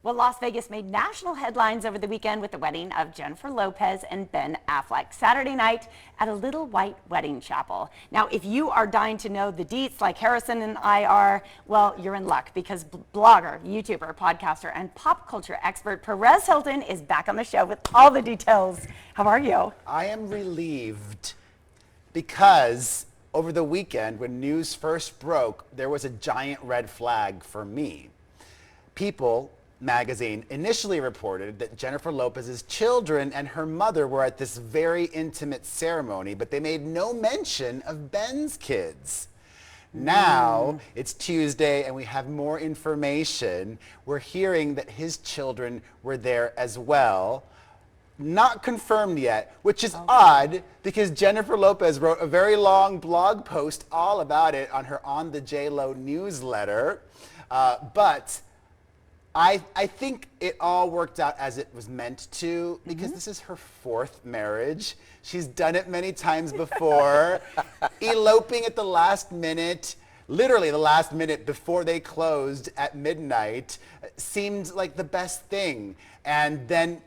Well, Las Vegas made national headlines over the weekend with the wedding of Jennifer Lopez and Ben Affleck Saturday night at a little white wedding chapel. Now, if you are dying to know the deets like Harrison and I are, well, you're in luck because blogger, YouTuber, podcaster, and pop culture expert Perez Hilton is back on the show with all the details. How are you? I am relieved because over the weekend when news first broke, there was a giant red flag for me. People magazine initially reported that Jennifer Lopez's children and her mother were at this very intimate ceremony, but they made no mention of Ben's kids. Now it's Tuesday and we have more information. We're hearing that his children were there as well. Not confirmed yet, which is odd because Jennifer Lopez wrote a very long blog post all about it on her On the J-Lo newsletter. But I think it all worked out as it was meant to because this is her fourth marriage. She's done it many times before. Eloping at the last minute, literally the last minute before they closed at midnight, seemed like the best thing. And then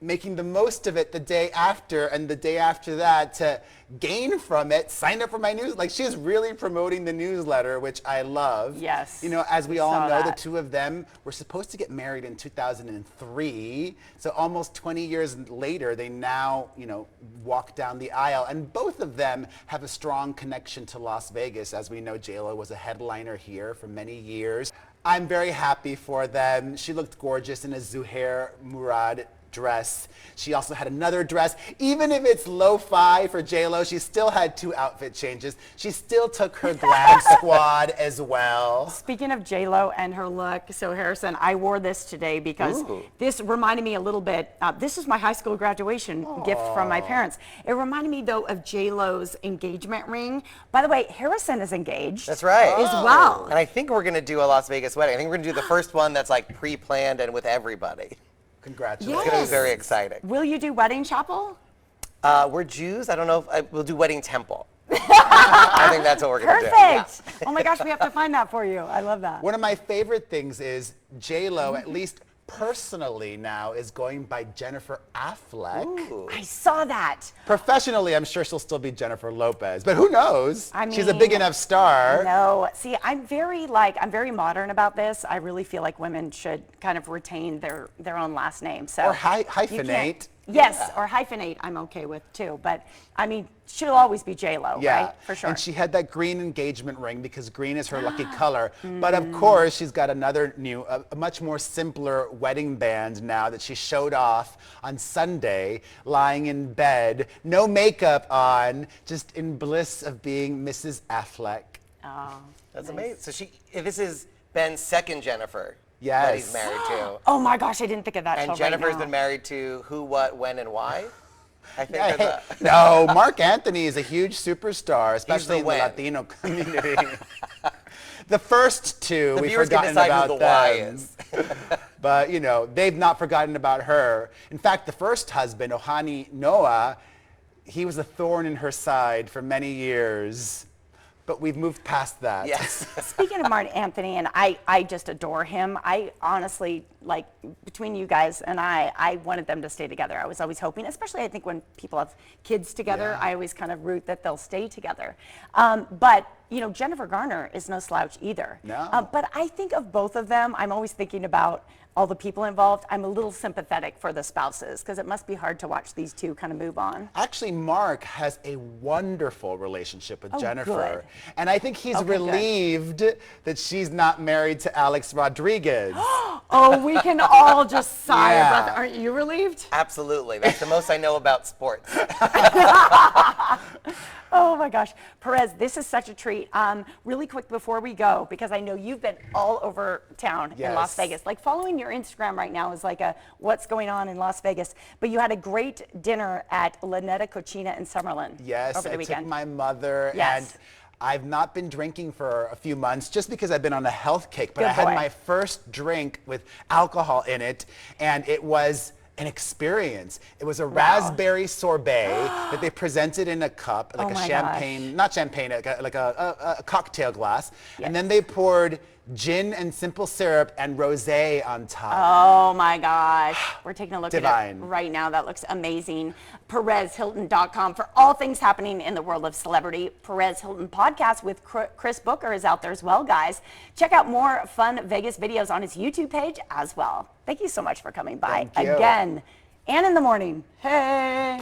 making the most of it the day after and the day after that to gain from it, sign up for my news. Like, she's really promoting the newsletter, which I love. Yes. You know, as we all know, that. the two of them were supposed to get married in 2003. So almost 20 years later, they now, you know, walk down the aisle. And both of them have a strong connection to Las Vegas. As we know, J-Lo was a headliner here for many years. I'm very happy for them. She looked gorgeous in a Zuhair Murad dress. She also had another dress. Even if it's lo-fi for J-Lo, she still had two outfit changes. She still took her glad squad as well. Speaking of J-Lo and her look, so Harrison, I wore this today because this reminded me a little bit, this is my high school graduation gift from my parents. It reminded me though of J-Lo's engagement ring. By the way, Harrison is engaged. That's right. As well. And I think we're going to do a Las Vegas wedding. I think we're going to do the first one that's like pre-planned and with everybody. Congratulations. It's going to be very exciting. Will you do wedding chapel? We're Jews. I don't know if we'll do wedding temple. I think that's what we're going to do. Perfect. Yeah. Oh my gosh, we have to find that for you. I love that. One of my favorite things is J-Lo, at least personally now, is going by Jennifer Affleck. Ooh. I saw that. Professionally, I'm sure she'll still be Jennifer Lopez, but who knows? I mean, she's a big enough star. No, see, I'm very modern about this. I really feel like women should kind of retain their own last name. So Or hyphenate. Yes, or hyphenate I'm okay with too. But I mean, she'll always be J-Lo, right? For sure. And she had that green engagement ring because green is her lucky color. But of course, she's got another new, a much more simpler wedding band now that she showed off on Sunday, lying in bed, no makeup on, just in bliss of being Mrs. Affleck. Oh, That's nice. amazing. So this is Ben's second Jennifer. Yes. That he's married to. Oh my gosh, I didn't think of that till And right Jennifer's now. been married to who, what, when, and why? I think that's No, Mark Anthony is a huge superstar, especially in the when. Latino community. The first two, The we've viewers can forgotten decide about who the why them. is. But, you know, they've not forgotten about her. In fact, the first husband, Ohani Noah, he was a thorn in her side for many years. But we've moved past that. Yes. Speaking of Mark Anthony, and I just adore him. I honestly, like, between you guys and I wanted them to stay together. I was always hoping, especially I think when people have kids together, I always kind of root that they'll stay together. But, you know, Jennifer Garner is no slouch either. No. But I think of both of them, I'm always thinking about all the people involved. I'm a little sympathetic for the spouses because it must be hard to watch these two kind of move on. Actually, Mark has a wonderful relationship with Jennifer. good. And I think he's Okay, good. relieved that she's not married to Alex Rodriguez. Oh, we can all just sigh Yeah. a breath. Aren't you relieved? Absolutely. That's the most I know about sports. Oh my gosh. Perez, this is such a treat. Really quick before we go, because I know you've been all over town in Las Yes. Vegas. Like, following your Instagram right now is like a what's going on in Las Vegas. But you had a great dinner at La Neta Cochina in Summerlin Yes, over the I weekend. took my mother, Yes. and I've not been drinking for a few months just because I've been on a health kick, but Good I had boy. my first drink with alcohol in it, and it was an experience. It was a raspberry sorbet that they presented in a cup, like Oh a my champagne, not champagne, like a cocktail glass. Yes. And then they poured gin and simple syrup and rosé on top. Oh my gosh. We're taking a look Divine. at it right now. That looks amazing. PerezHilton.com for all things happening in the world of celebrity. Perez Hilton podcast with Chris Booker is out there as well, guys. Check out more fun Vegas videos on his YouTube page as well. Thank you so much for coming by Thank you. again. And in the morning. Hey.